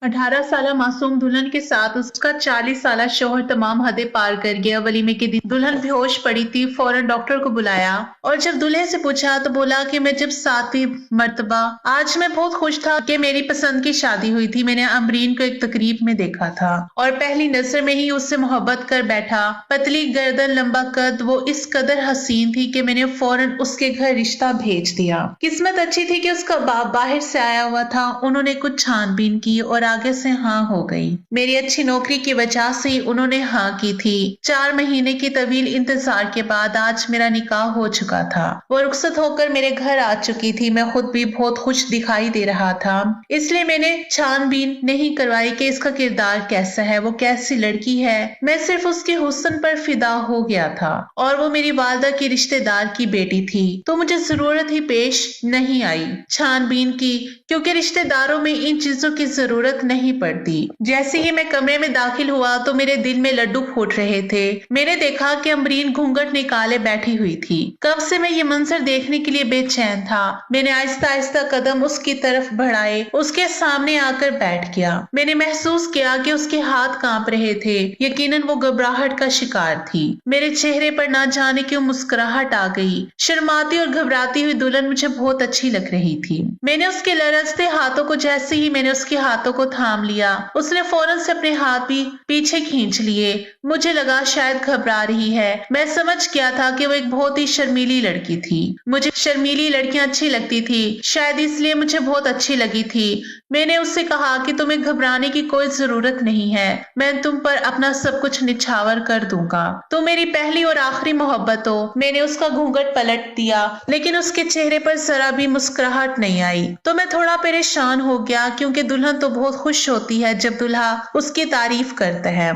18 साला मासूम दुल्हन के साथ उसका 40 साला शौहर तमाम हदें पार कर गया। वलीमे के दिन दुल्हन बेहोश पड़ी थी, फौरन डॉक्टर को बुलाया और जब दूल्हे से पूछा तो बोला कि मैं जब 7वीं मर्तबा आज मैं बहुत खुश था कि मेरी पसंद की शादी हुई थी। मैंने अमरीन को एक तकरीब में देखा था और पहली नजर में ही उससे मोहब्बत कर बैठा। पतली गर्दन, लंबा कद, वो इस कदर हसीन थी कि मैंने फौरन उसके घर रिश्ता भेज दिया। किस्मत अच्छी थी कि उसका बाप बाहर से आया हुआ था। उन्होंने कुछ छानबीन की और आगे से हाँ हो गई। मेरी अच्छी नौकरी की वजह से उन्होंने हाँ की थी। 4 महीने की तवील इंतजार के बाद आज मेरा निकाह हो चुका था। वो रुखसत होकर मेरे घर आ चुकी थी। मैं खुद भी बहुत खुश दिखाई दे रहा था, इसलिए मैंने छानबीन नहीं करवाई कि इसका किरदार कैसा है, वो कैसी लड़की है। मैं सिर्फ उसके हुस्न पर फिदा हो गया था और वो मेरी वालदा की रिश्तेदार की बेटी थी, तो मुझे जरूरत ही पेश नहीं आई छानबीन की, क्योंकि रिश्तेदारों में इन चीजों की जरूरत नहीं पड़ती। जैसे ही मैं कमरे में दाखिल हुआ तो मेरे दिल में लड्डू फूट रहे थे। मैंने देखा कि अमरीन घूंघट निकाले बैठी हुई थी। कब से मैं ये मंजर देखने के लिए बेचैन था। मैंने आहिस्ता आहिस्ता कदम उसकी तरफ बढ़ाए, उसके सामने आकर बैठ गया। मैंने महसूस किया कि उसके हाथ कांप रहे थे। यकीनन वो घबराहट का शिकार थी। मेरे चेहरे पर ना जाने क्यों मुस्कुराहट आ गई। शर्माती और घबराती हुई दुल्हन मुझे बहुत अच्छी लग रही थी। मैंने उसके लरजते हाथों को, जैसे ही मैंने उसके हाथों को थाम लिया, उसने फौरन से अपने हाथ भी पीछे खींच लिए। मुझे लगा शायद घबरा रही है। मैं समझ गया था कि वो एक बहुत ही शर्मीली लड़की थी। मुझे शर्मीली लड़कियां अच्छी लगती थी, शायद इसलिए मुझे बहुत अच्छी लगी थी। मैंने उससे कहा कि तुम्हें घबराने की कोई जरूरत नहीं है, मैं तुम पर अपना सब कुछ निछावर कर दूंगा। तुम मेरी पहली और आखिरी मोहब्बत हो। मैंने उसका घूंघट पलट दिया, लेकिन उसके चेहरे पर जरा भी मुस्कुराहट नहीं आई। तो मैं थोड़ा परेशान हो गया, क्योंकि दुल्हन तो बहुत खुश होती है जब दूल्हा उसकी तारीफ करता है।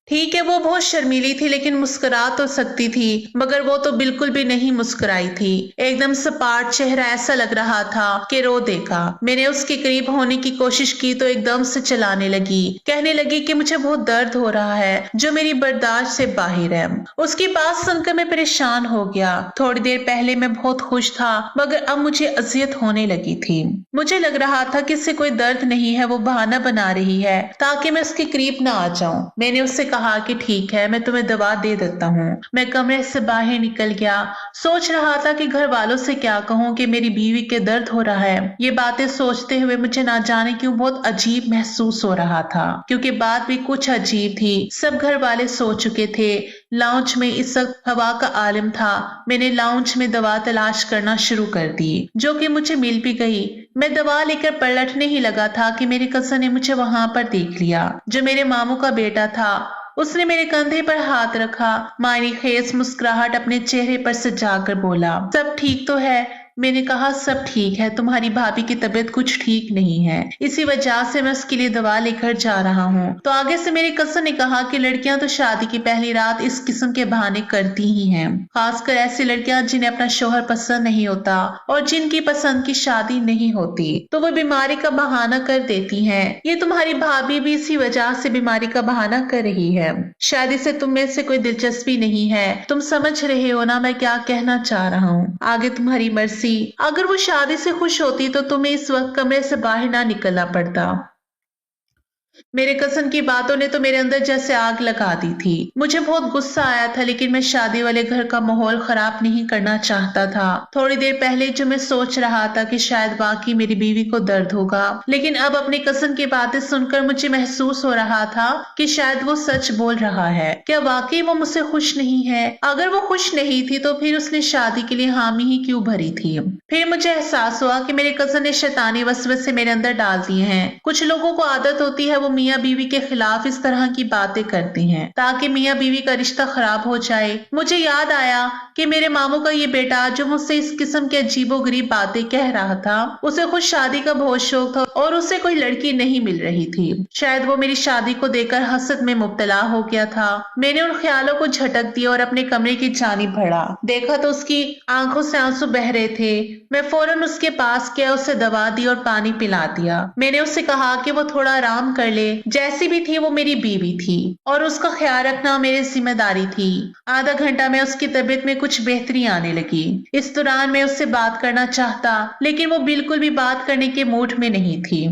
ठीक है, वो बहुत शर्मीली थी, लेकिन मुस्कुरा तो सकती थी, मगर वो तो बिल्कुल भी नहीं मुस्कुराई थी। एकदम सपाट चेहरा, ऐसा लग रहा था कि रो देगा। मैंने उसके करीब होने की कोशिश की तो एकदम से चलाने लगी, कहने लगी कि मुझे बहुत दर्द हो रहा है जो मेरी बर्दाश्त से बाहर है। उसकी बात सुनकर मैं परेशान हो गया। थोड़ी देर पहले मैं बहुत खुश था, मगर अब मुझे अजियत होने लगी थी। मुझे लग रहा था कि इससे कोई दर्द नहीं है, वो बहाना बना रही है ताकि मैं उसके करीब ना आ जाऊं। मैंने उससे कहा कि ठीक है, मैं तुम्हें दवा दे देता हूँ। मैं कमरे से बाहर निकल गया। सोच रहा था कि घर वालों से क्या कहूँ कि मेरी बीवी के दर्द हो रहा है। ये बातें सोचते हुए मुझे ना जाने क्यों बहुत अजीब महसूस हो रहा था, क्योंकि बात भी कुछ अजीब थी। सब घर वाले सो चुके थे। लाउंज में इस वक्त हवा का आलम था। मैंने लाउंज में दवा तलाश करना शुरू कर दी, जो कि मुझे मिल भी गई। मैं दवा लेकर पलटने ही लगा था कि मेरे कजन ने मुझे वहां पर देख लिया, जो मेरे मामू का बेटा था। उसने मेरे कंधे पर हाथ रखा, मायने खेज मुस्कुराहट अपने चेहरे पर सजाकर बोला, सब ठीक तो है? मैंने कहा सब ठीक है, तुम्हारी भाभी की तबीयत कुछ ठीक नहीं है, इसी वजह से मैं उसके लिए दवा लेकर जा रहा हूँ। तो आगे से मेरे कजन ने कहा कि लड़कियां तो शादी की पहली रात इस किस्म के बहाने करती ही हैं, खासकर ऐसी लड़कियां जिन्हें अपना शौहर पसंद नहीं होता और जिनकी पसंद की शादी नहीं होती, तो वो बीमारी का बहाना कर देती हैं। ये तुम्हारी भाभी भी इसी वजह से बीमारी का बहाना कर रही है। शायद इसे तुम में से कोई दिलचस्पी नहीं है। तुम समझ रहे हो ना मैं क्या कहना चाह रहा हूँ। आगे तुम्हारी मर्जी। अगर वो शादी से खुश होती तो तुम्हें इस वक्त कमरे से बाहर ना निकलना पड़ता। मेरे कजन की बातों ने तो मेरे अंदर जैसे आग लगा दी थी। मुझे बहुत गुस्सा आया था, लेकिन मैं शादी वाले घर का माहौल खराब नहीं करना चाहता था। थोड़ी देर पहले जो मैं सोच रहा था कि शायद वाकई मेरी बीवी को दर्द होगा, लेकिन अब अपने कजन की बातें सुनकर मुझे महसूस हो रहा था कि शायद वो सच बोल रहा है। क्या वाकई वो मुझसे खुश नहीं है? अगर वो खुश नहीं थी तो फिर उसने शादी के लिए हामी ही क्यों भरी थी? फिर मुझे एहसास हुआ कि मेरे कजन ने शैतानी वसवसे मेरे अंदर डाल दिए हैं। कुछ लोगों को आदत होती है वो मियाँ बीवी के खिलाफ इस तरह की बातें करती हैं ताकि मियाँ बीवी का रिश्ता खराब हो जाए। मुझे याद आया कि मेरे मामू का ये बेटा जो मुझसे इस किस्म की अजीबोगरीब बातें कह रहा था, उसे खुद शादी का बहुत शौक था और उसे कोई लड़की नहीं मिल रही थी। शायद वो मेरी शादी को देखकर हसद में मुब्तला हो गया था। मैंने उन ख्यालों को झटक दिया और अपने कमरे की जानिब बढ़ा। देखा तो उसकी आंखों से आंसू बह रहे थे। मैं फौरन उसके पास गया, उसे दवा दी और पानी पिला दिया। मैंने उससे कहा कि वो थोड़ा आराम कर ले। जैसी भी थी वो मेरी बीवी थी और उसका ख्याल रखना मेरी जिम्मेदारी थी। आधा घंटा में उसकी तबीयत में कुछ बेहतरी आने लगी। इस दौरान मैं उससे बात करना चाहता, लेकिन वो बिल्कुल भी बात करने के मूड में नहीं थी।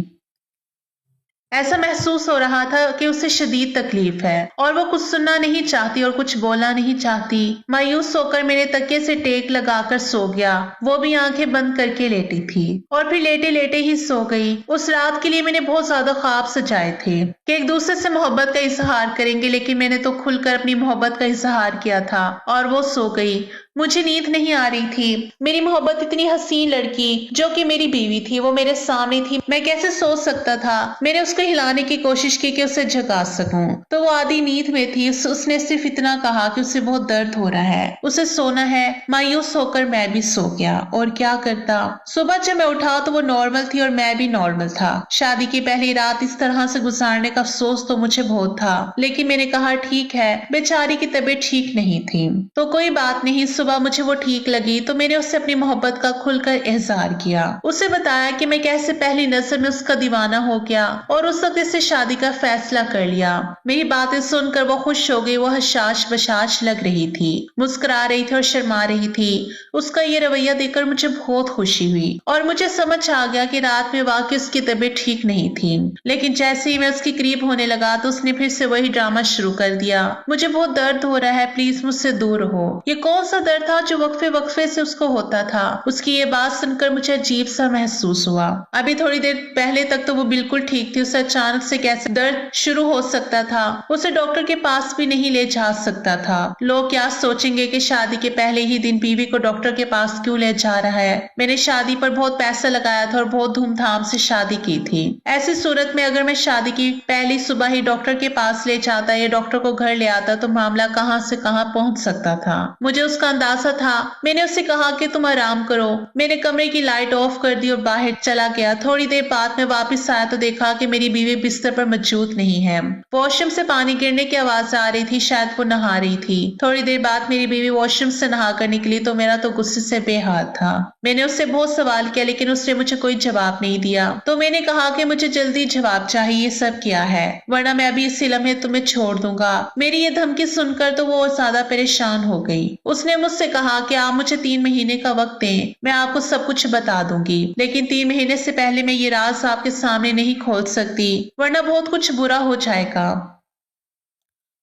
ऐसा महसूस हो रहा था कि उसे शदीद तकलीफ है और वो कुछ सुनना नहीं चाहती और कुछ बोलना नहीं चाहती। मायूस होकर मेरे तकिए से टेक लगाकर सो गया। वो भी आंखें बंद करके लेटी थी और फिर लेटे लेटे ही सो गई। उस रात के लिए मैंने बहुत ज्यादा ख्वाब सजाए थे कि एक दूसरे से मोहब्बत का इजहार करेंगे, लेकिन मैंने तो खुलकर अपनी मोहब्बत का इजहार किया था और वो सो गई। मुझे नींद नहीं आ रही थी। मेरी मोहब्बत इतनी हसीन लड़की जो कि मेरी बीवी थी, वो मेरे सामने थी। मैं कैसे सोच सकता था? मैंने उसको हिलाने की कोशिश की कि उसे जगा सकूं, तो वो आधी नींद में थी। उसने सिर्फ इतना कहा कि उसे बहुत दर्द हो रहा है, उसे सोना है। मायूस होकर मैं भी सो गया और क्या करता। सुबह जब मैं उठा तो वो नॉर्मल थी और मैं भी नॉर्मल था। शादी की पहली रात इस तरह से गुजारने का अफसोस तो मुझे बहुत था, लेकिन मैंने कहा ठीक है, बेचारी की तबीयत ठीक नहीं थी तो कोई बात नहीं। सुबह मुझे वो ठीक लगी तो मैंने उससे अपनी मोहब्बत का खुलकर इजहार किया। उसे बताया कि मैं कैसे पहली नजर में उसका दीवाना हो गया और उस वक्त इससे शादी का फैसला कर लिया। मेरी बातें सुनकर वो खुश हो गई। वो हशाश बशाश लग रही थी, मुस्कुरा रही थी और शर्मा रही थी। उसका ये रवैया देखकर मुझे बहुत खुशी हुई और मुझे समझ आ गया कि रात में वाकई उसकी तबीयत ठीक नहीं थी। लेकिन जैसे ही मैं उसके करीब होने लगा तो उसने फिर से वही ड्रामा शुरू कर दिया। मुझे बहुत दर्द हो रहा है, प्लीज मुझसे दूर हो। ये कौन सा दर्द था जो वक्फे वक्फे से उसको होता था? उसकी ये बात सुनकर मुझे अजीब सा महसूस हुआ। अभी थोड़ी देर पहले तक तो वो बिल्कुल ठीक थी, उसे अचानक से कैसे दर्द शुरू हो सकता था? उसे डॉक्टर के पास भी नहीं ले जा सकता था। लोग क्या सोचेंगे कि शादी के पहले ही दिन बीवी को डॉक्टर के पास क्यों ले जा रहा है। मैंने शादी पर बहुत पैसा लगाया था और बहुत धूमधाम से शादी की थी। ऐसी सूरत में अगर मैं शादी की पहली सुबह ही डॉक्टर के पास ले जाता या डॉक्टर को घर ले आता तो मामला कहां से कहां पहुंच सकता था। मुझे उसका अंदाजा था। मैंने उससे कहा कि तुम आराम करो। मैंने कमरे की लाइट ऑफ कर दी और बाहर चला गया। थोड़ी देर बाद में वापस आया तो देखा कि मेरी बीवी बिस्तर पर मौजूद नहीं है। वॉशरूम से पानी गिरने की आवाज आ रही थी, शायद वो नहा रही थी। थोड़ी देर बाद मेरी बीवी वॉशरूम से नहा कर निकली तो मेरा तो गुस्से से बेहाल था। मैंने उससे बहुत सवाल किया लेकिन उसने मुझे कोई जवाब नहीं दिया। तो मैंने कहा कि मुझे जल्दी जवाब चाहिए, ये सब क्या है, वरना मैं अभी इसी लम्हे तुम्हें छोड़ दूंगा। मेरी ये धमकी सुनकर तो वो और ज्यादा परेशान हो गई। उसने मुझसे कहा कि आप मुझे 3 महीने का वक्त दें, मैं आपको सब कुछ बता दूंगी, लेकिन 3 महीने से पहले मैं ये राज आपके सामने नहीं खोल सकती, वरना बहुत कुछ बुरा हो जाएगा।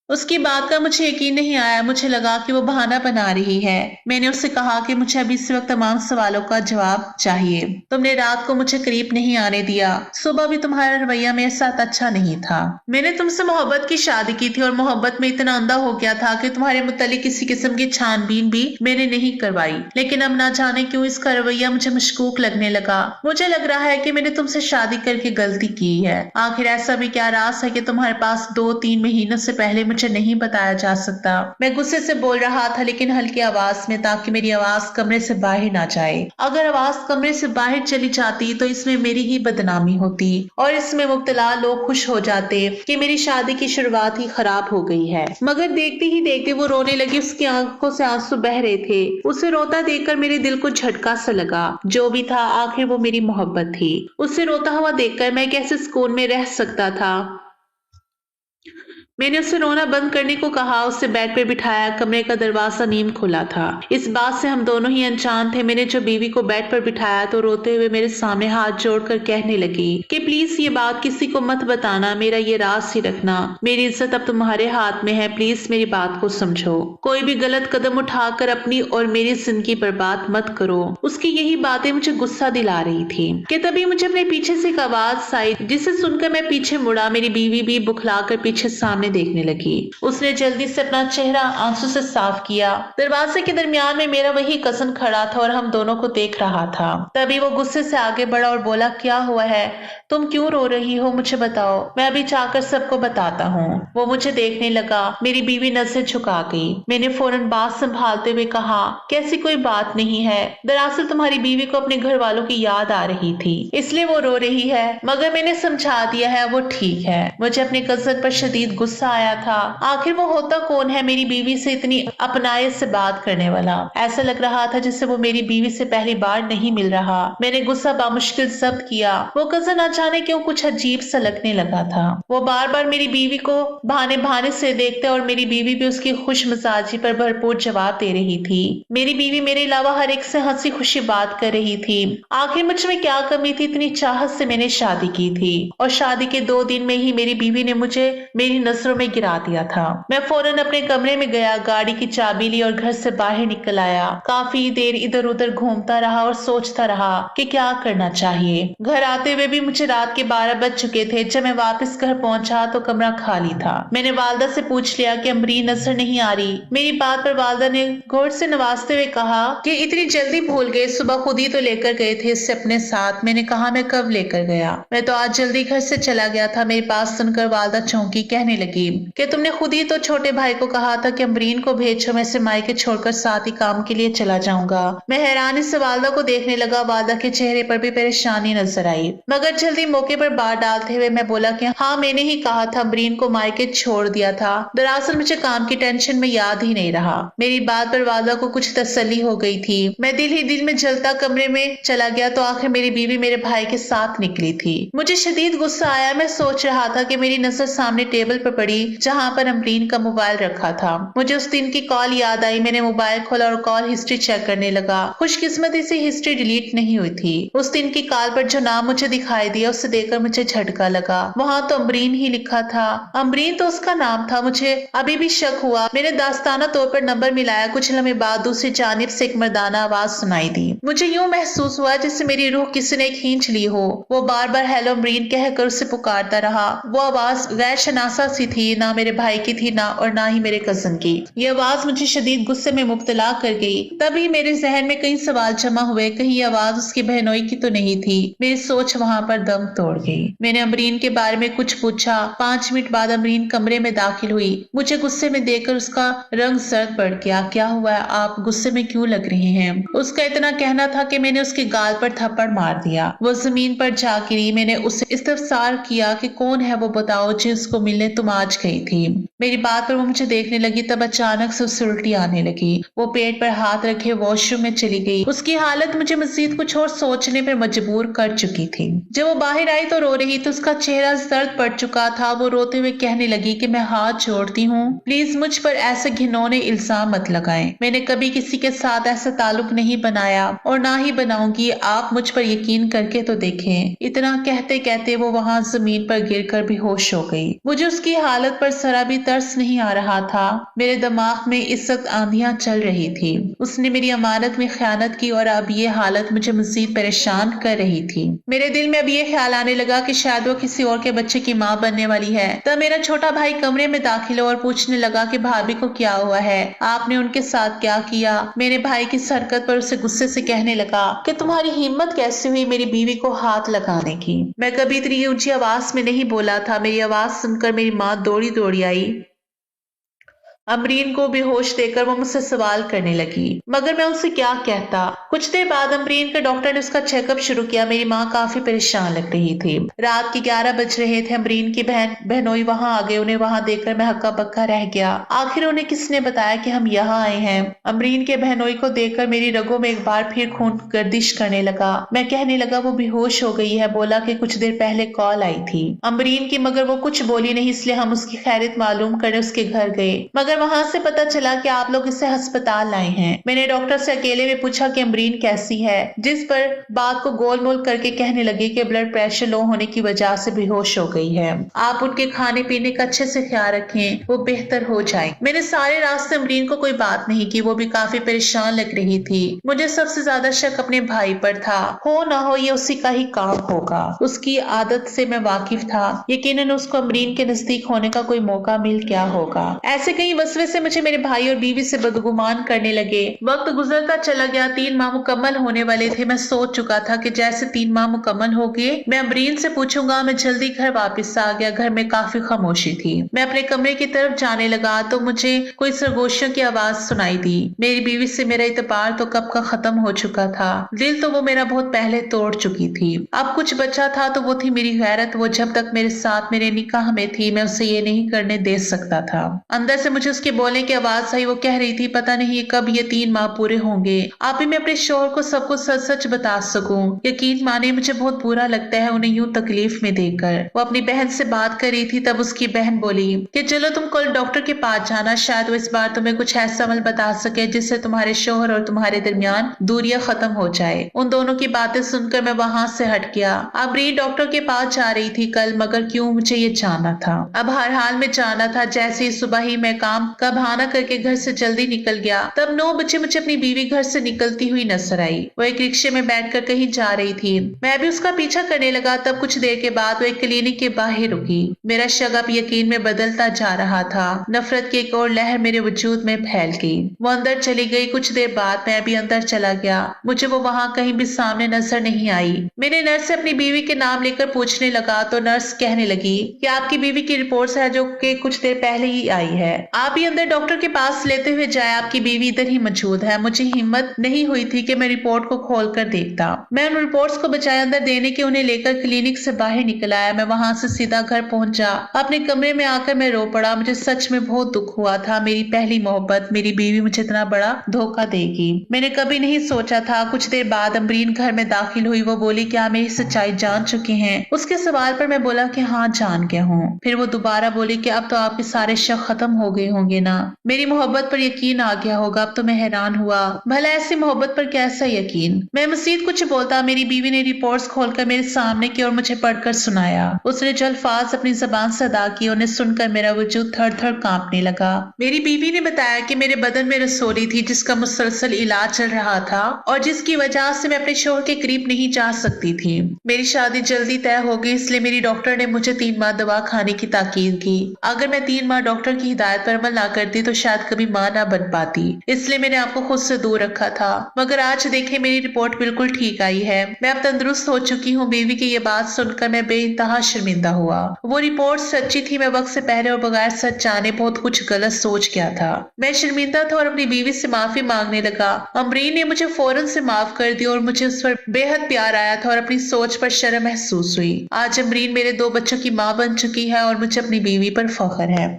उसकी बात का मुझे यकीन नहीं आया। मुझे लगा कि वो बहाना बना रही है। मैंने उससे कहा कि मुझे अभी इस वक्त तमाम सवालों का जवाब चाहिए। तुमने रात को मुझे करीब नहीं आने दिया, सुबह भी तुम्हारा रवैया मेरे साथ अच्छा नहीं था। मैंने तुमसे मोहब्बत की शादी की थी और मोहब्बत में इतना अंधा हो गया था कि तुम्हारे मुतालिक किसी किस्म की छानबीन भी मैंने नहीं करवाई। लेकिन अब ना जाने क्यों इसका रवैया मुझे मशकूक लगने लगा। मुझे लग रहा है कि मैंने तुमसे शादी करके गलती की है। आखिर ऐसा भी क्या राज है कि तुम्हारे पास 2-3 महीनों से पहले मुझे नहीं बताया जा सकता। मैं गुस्से से बोल रहा था लेकिन हल्की आवाज में, ताकि मेरी आवाज कमरे से बाहर ना जाए। अगर आवाज कमरे से बाहर चली जाती तो इसमें मेरी ही बदनामी होती और इसमें मुब्तला लोग खुश हो जाते कि मेरी शादी की शुरुआत ही खराब हो गई है। मगर देखते ही देखते वो रोने लगी। उसकी आंखों से आंसू बह रहे थे। उसे रोता देखकर मेरे दिल को झटका सा लगा। जो भी था आखिर वो मेरी मोहब्बत थी। उसे रोता हुआ देखकर मैं कैसे सुकून में रह सकता था। मैंने उसे रोना बंद करने को कहा, उसे बेड पर बिठाया। कमरे का दरवाजा नीम खुला था। इस बात से हम दोनों ही अनजान थे। मैंने जब बीवी को बेड पर बिठाया तो रोते हुए मेरे सामने हाथ जोड़कर कहने लगी कि प्लीज ये बात किसी को मत बताना, मेरा ये राज ही रखना। मेरी इज्जत अब तुम्हारे हाथ में है, प्लीज मेरी बात को समझो। कोई भी गलत कदम उठाकर अपनी और मेरी जिंदगी बर्बाद मत करो। उसकी यही बातें मुझे गुस्सा दिला रही थी कि तभी मुझे अपने पीछे से एक आवाज आई, जिसे सुनकर मैं पीछे मुड़ा। मेरी बीवी भी बुखलाकर पीछे सामने देखने लगी। उसने जल्दी से अपना चेहरा आंसू से साफ किया। दरवाजे के दरमियान में मेरा वही कजन खड़ा था और हम दोनों को देख रहा था। तभी वो गुस्से से आगे बढ़ा और बोला, क्या हुआ है, तुम क्यों रो रही हो, मुझे बताओ, मैं अभी जाकर सबको बताता हूँ। वो मुझे देखने लगा। मेरी बीवी नजरें झुका गई। मैंने फौरन बात संभालते हुए कहा कि ऐसी कोई बात नहीं है, दरअसल तुम्हारी बीवी को अपने घर वालों की याद आ रही थी, इसलिए वो रो रही है। मगर मैंने समझा दिया है, वो ठीक है। मुझे अपने कजन पर शदीद गुस्सा गुस्सा आया था। आखिर वो होता कौन है मेरी बीवी से इतनी अपनायत से बात करने वाला। ऐसा लग रहा था जैसे वो मेरी बीवी से पहली बार नहीं मिल रहा। मैंने गुस्सा बामुश्किल जब्त किया। वो कजन न जाने क्यों कुछ अजीब सा लगने लगा था। वो बार बार मेरी बीवी को बहाने बहाने से देखते और मेरी बीवी भी उसकी खुश मिजाजी पर भरपूर जवाब दे रही थी। मेरी बीवी मेरे अलावा हर एक से हंसी खुशी बात कर रही थी। आखिर मुझ में क्या कमी थी, इतनी चाहत से मैंने शादी की थी और शादी के 2 दिन में ही मेरी बीवी ने मुझे मेरी नजरों में गिरा दिया था। मैं फौरन अपने कमरे में गया, गाड़ी की चाबी ली और घर से बाहर निकल आया। काफी देर इधर उधर घूमता रहा और सोचता रहा कि क्या करना चाहिए। घर आते हुए भी मुझे रात के 12 बज चुके थे। जब मैं वापस घर पहुंचा तो कमरा खाली था। मैंने वालदा से पूछ लिया कि अमरीन नजर नहीं आ रही। मेरी बात पर वालदा ने गौर से नवाजते हुए कहा कि इतनी जल्दी भूल गए, सुबह खुद ही तो लेकर गए थे इससे अपने साथ। मैंने कहा मैं कब लेकर गया, मैं तो आज जल्दी घर से चला गया था। मेरी बात सुनकर वालदा चौंकी, कहने लगी कि तुमने खुद ही तो छोटे भाई को कहा था कि अमरीन को भेजो, मैं इसे मायके छोड़कर साथ ही काम के लिए चला जाऊंगा। मैं हैरानी से वालदा को देखने लगा। वालदा के चेहरे पर भी परेशानी नजर आई, मगर जल्दी मौके पर बात डालते हुए मैं बोला कि हाँ मैंने ही कहा था, अमरीन को मायके छोड़ दिया था। दरअसल मुझे काम की टेंशन में याद ही नहीं रहा। मेरी बात पर वालदा को कुछ तसल्ली हो गई थी। मैं दिल ही दिल में जलता कमरे में चला गया तो आखिर मेरी बीवी मेरे भाई के साथ निकली थी। मुझे शदीद गुस्सा आया। मैं सोच रहा था कि मेरी नजर सामने टेबल पर पड़ी जहां पर अमरीन का मोबाइल रखा था। मुझे उस दिन की कॉल याद आई। मैंने मोबाइल खोला और कॉल हिस्ट्री चेक करने लगा। खुशकिस्मती से हिस्ट्री डिलीट नहीं हुई थी। उस दिन की कॉल पर जो नाम मुझे दिखाई दिया उसे देखकर मुझे झटका लगा। वहां तो अमरीन ही लिखा था। अमरीन तो उसका नाम था। मुझे अभी भी शक हुआ। मैंने दास्ताना तौर पर नंबर मिलाया। कुछ लम्हे बाद दूसरी जानिब से एक मर्दाना आवाज सुनाई दी। मुझे यूं महसूस हुआ जैसे मेरी रूह किसी ने खींच ली हो। वो बार बार हेलो अमरीन कहकर उसे पुकारता रहा। वो आवाज गैर शनासा सी थी, ना मेरे भाई की थी और ना ही मेरे कजन की। ये आवाज मुझे शदीद गुस्से में मुब्तला कर गई। तभी मेरे जहन में कई सवाल जमा हुए। कहीं ये आवाज उसकी बहनोई की तो नहीं थी। मेरी सोच वहां पर दम तोड़ गई। मैंने अमरीन के बारे में कुछ पूछा। 5 मिनट बाद अमरीन कमरे में दाखिल हुई। मुझे गुस्से में देखकर उसका रंग जर्द पड़ गया। क्या हुआ है, आप गुस्से में क्यों लग रहे हैं? उसका इतना कहना था कि मैंने उसके गाल पर थप्पड़ मार दिया। वो जमीन पर जा गिरी। मैंने उसे इस्तफसार किया कि कौन है वो, बताओ जिसको मिलने तुम आज गई थी। मेरी बात पर वो मुझे देखने लगी। तब अचानक से उसे उल्टी आने लगी। वो पेट पर हाथ रखे वॉशरूम में चली गई। उसकी हालत मुझे मजीद कुछ और सोचने पर मजबूर कर चुकी थी। जब वो बाहर आई तो रो रही थी। उसका चेहरा जर्द पड़ चुका था। वो रोते हुए कहने लगी कि मैं हाथ जोड़ती हूँ, प्लीज मुझ पर ऐसे घिनौने इल्जाम मत लगाएं। मैंने कभी किसी के साथ ऐसा ताल्लुक नहीं बनाया और ना ही बनाऊंगी। आप मुझ पर यकीन करके तो देखें। इतना कहते कहते वो वहां जमीन पर गिरकर बेहोश हो गई। मुझे उसकी हालत पर जरा भी तरस नहीं आ रहा था। मेरे दिमाग में इस वक्त आंधियां चल रही थी। उसने मेरी अमानत में खयानत की और अब ये हालत मुझे मजीद परेशान कर रही थी। मेरे दिल में अब ये ख्याल आने लगा कि शायद वो किसी और के बच्चे की माँ बनने वाली है। तब मेरा छोटा भाई कमरे में दाखिल हुआ और पूछने लगा कि भाभी को क्या हुआ है, आपने उनके साथ क्या किया? मेरे भाई की इस हरकत पर उसे गुस्से से कहने लगा कि तुम्हारी हिम्मत कैसे हुई मेरी बीवी को हाथ लगाने की? मैं कभी इतनी ऊंची आवाज में नहीं बोला था। मेरी आवाज सुनकर मेरी माँ दौड़ी दौड़ी आई। अमरीन को बेहोश देखकर वो मुझसे सवाल करने लगी, मगर मैं उनसे क्या कहता। कुछ देर बाद अमरीन के डॉक्टर ने उसका चेकअप शुरू किया। मेरी माँ काफी परेशान लग रही थी। रात के 11 बज रहे थे। अमरीन की बहनोई वहां आ गए। उन्हें वहां देखकर मैं हक्का बक्का रह गया। आखिर उन्हें किसने बताया कि हम यहाँ आए हैं? अमरीन के बहनोई को देखकर मेरी रगों में एक बार फिर खून गर्दिश करने लगा। मैं कहने लगा वो बेहोश हो गई है। बोला कि कुछ देर पहले कॉल आई थी अमरीन की, मगर वो कुछ बोली नहीं, इसलिए हम उसकी खैरियत मालूम करने उसके घर गए, मगर वहां से पता चला कि आप लोग इसे अस्पताल लाए हैं। मैंने डॉक्टर से अकेले में पूछा कि अमरीन कैसी है, जिस पर बात को गोल मोल करके कहने लगी कि ब्लड प्रेशर लो होने की वजह से बेहोश हो गई है। आप उनके खाने पीने का अच्छे से ख्याल रखें, वो बेहतर हो जाए। मैंने सारे रास्ते अमरीन को कोई बात नहीं की। वो भी काफी परेशान लग रही थी। मुझे सबसे ज्यादा शक अपने भाई पर था। हो ना हो ये उसी का ही काम होगा। उसकी आदत से मैं वाकिफ था। यकीनन उसको अमरीन के नजदीक होने का कोई मौका मिल गया होगा। ऐसे कई मसले से मुझे मेरे भाई और बीवी से बदगुमान करने लगे। वक्त गुजरता चला गया, 3 माह मुकम्मल होने वाले थे। मैं सोच चुका था कि जैसे 3 माह मुकम्मल हो गए मैं अमरीन से पूछूंगा। मैं जल्दी घर वापस आ गया। घर में काफी खामोशी थी। मैं अपने कमरे की तरफ जाने लगा तो मुझे कोई सरगोशियों की आवाज सुनाई दी। मेरी बीवी से मेरा इतबार तो कब का खत्म हो चुका था। दिल तो वो मेरा बहुत पहले तोड़ चुकी थी। अब कुछ बचा था तो वो थी मेरी गैरत। वो जब तक मेरे साथ मेरे निकाह में थी मैं उसे ये नहीं करने दे सकता था। अंदर से मुझे उसके बोलने की आवाज आई। वो कह रही थी, पता नहीं कब ये 3 माह पूरे होंगे। आप ही मैं अपने शोहर को सब कुछ सच सच बता सकूं। यकीन माने मुझे बहुत बुरा लगता है उन्हें यूं तकलीफ में देकर। वो अपनी बहन से बात कर रही थी, तब उसकी बहन बोली कि चलो तुम कल डॉक्टर के पास जाना, शायद वो इस बार तुम्हें कुछ ऐसा अमल बता सके जिससे तुम्हारे शोहर और तुम्हारे दरमियान दूरियां खत्म हो जाए। उन दोनों की बातें सुनकर मैं वहां से हट गया। अमरीन डॉक्टर के पास जा रही थी कल, मगर क्यों मुझे ये जानना था। अब हर हाल में जाना था। जैसे ही सुबह ही मैं काम का बहाना करके घर से जल्दी निकल गया, तब 9 बजे मुझे अपनी बीवी घर से निकलती हुई नजर आई। वो एक रिक्शे में बैठकर कहीं जा रही थी। मैं भी उसका पीछा करने लगा। तब कुछ देर के बाद वो एक क्लिनिक के बाहर रुकी। मेरा शगफ यकीन में बदलता जा रहा था। नफरत की एक और लहर मेरे वजूद में फैल गई। वो अंदर चली गई। कुछ देर बाद मैं भी अंदर चला गया। मुझे वो वहां कहीं भी सामने नजर नहीं आई। मैंने नर्स से अपनी बीवी के नाम लेकर पूछने लगा तो नर्स कहने लगी कि आपकी बीवी की रिपोर्ट है जो कि कुछ देर पहले ही आई है। आप ही अंदर डॉक्टर के पास लेते हुए जाए, आपकी बीवी इधर ही मौजूद है। मुझे हिम्मत नहीं हुई थी कि मैं रिपोर्ट को खोल कर देखता। मैं उन रिपोर्ट्स को बजाय अंदर देने के उन्हें लेकर क्लिनिक से बाहर निकल आया। मैं वहां से सीधा घर पहुंचा। अपने कमरे में आकर मैं रो पड़ा। मुझे सच में बहुत दुख हुआ था। मेरी पहली मोहब्बत, मेरी बीवी मुझे इतना बड़ा धोखा देगी, मैंने कभी नहीं सोचा था। कुछ देर बाद अमरीन घर में दाखिल हुई। वो बोली, क्या मेरी सच्चाई जान चुकी हैं? उसके सवाल पर मैं बोला कि हाँ जान गया हूँ। फिर वो दोबारा बोली कि अब तो आपके सारे शक खत्म हो गए होंगे ना, मेरी मोहब्बत पर यकीन आ गया होगा। अब तो मैं हैरान हुआ, भला ऐसी मोहब्बत पर कैसा यकीन। मैं मजीद कुछ बोलता, मेरी बीवी ने रिपोर्ट्स खोलकर मेरे सामने की और मुझे पढ़कर सुनाया। उसने जो अल्फाज अपनी जबान से अदा किए उन्हें सुनकर मेरा वजूद थर थर कांपने लगा। मेरी बीवी ने बताया कि मेरे बदन में रसोली थी जिसका मुसलसल इलाज चल रहा था और जिसकी वजह से मैं अपने शोहर के करीब नहीं जा सकती थी। मेरी शादी जल्दी तय हो गई, इसलिए मेरी डॉक्टर ने मुझे 3 माह दवा खाने की ताकीद की। अगर मैं 3 माह डॉक्टर की हिदायत पर अमल ना करती तो शायद कभी मां ना बन पाती, इसलिए मैंने आपको खुद से दूर रखा था। मगर आज देखे मेरी रिपोर्ट बिल्कुल ठीक आई है। मैं अब तंदुरुस्त हो चुकी हूँ। बीवी की ये बात सुनकर मैं बेइंतहा शर्मिंदा हुआ। वो रिपोर्ट सच्ची थी। मैं वक्त से पहले और बगैर सच जाने बहुत कुछ गलत सोच गया था। मैं शर्मिंदा था और अपनी बीवी से माफी मांगने लगा। अमरीन ने मुझे फौरन से माफ कर दिया और मुझे उस पर बेहद प्यार आया था और अपनी सोच पर शर्म महसूस हुई। आज अमरीन मेरे 2 बच्चों की माँ बन चुकी है और मुझे अपनी बीवी पर फख्र है।